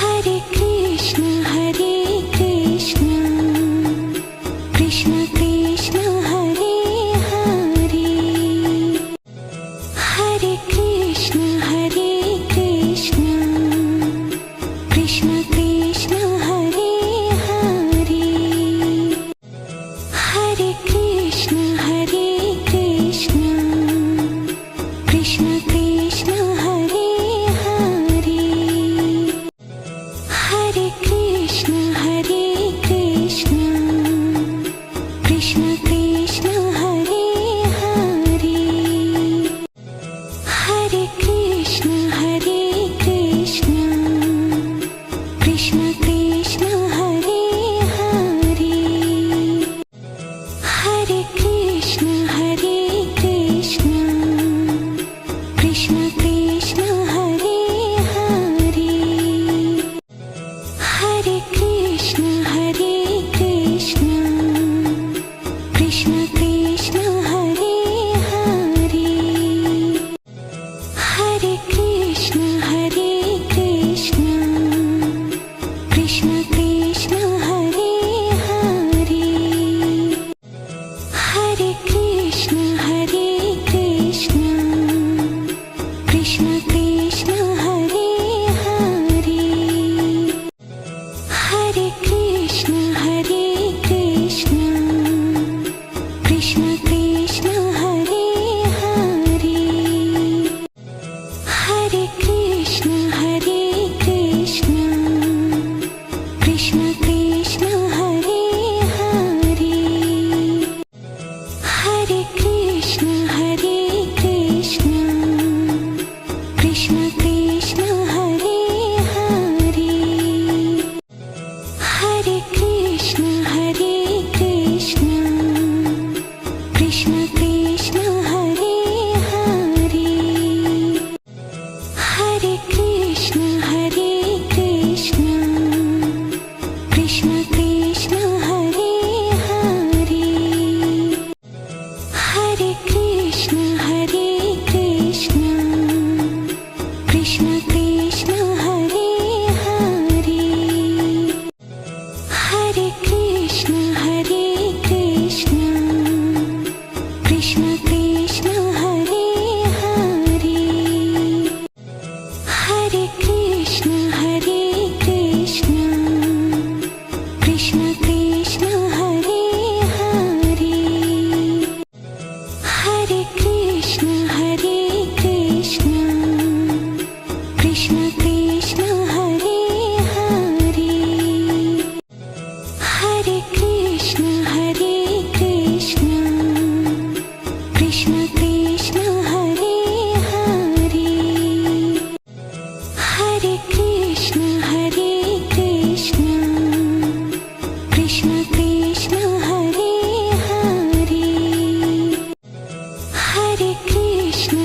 Hare Krishna, Krishna Krishna, Hare Hare, Hare Krishna, Krishna Krishna, Hare Hare, Hare Krishna, Krishna Krishna, Hare Hare, Hare Krishna, Krishna Krishna, Hare Hare, Hare Krishna, Krishna Krishna, Hare Hare, Hare Krishna, Krishna Krishna, Hare Hare, Hare Krishna, Krishna Krishna, Hare Hare, Hare Krishna, Krishna Krishna, Hare Hare, Hare Krishna, Krishna Krishna, Hare Hare, Hare Krishna, Krishna Krishna, Hare Hare, Hare Krishna, Krishna Krishna, Hare Hare, Hare Krishna, Krishna Krishna, Hare Hare, Hare Krishna, Krishna Krishna, Hare Hare, Hare Krishna, Krishna Krishna, Hare Hare, Hare Krishna, Krishna Krishna, Hare Hare, Hare Krishna, Krishna Krishna, Hare Hare, Hare Krishna, Krishna Krishna, Hare Hare, Hare Krishna, Krishna Krishna, Hare Hare, Hare Krishna, Krishna Krishna, Hare Hare, Hare Krishna, Krishna Krishna, Hare Hare, Hare Krishna,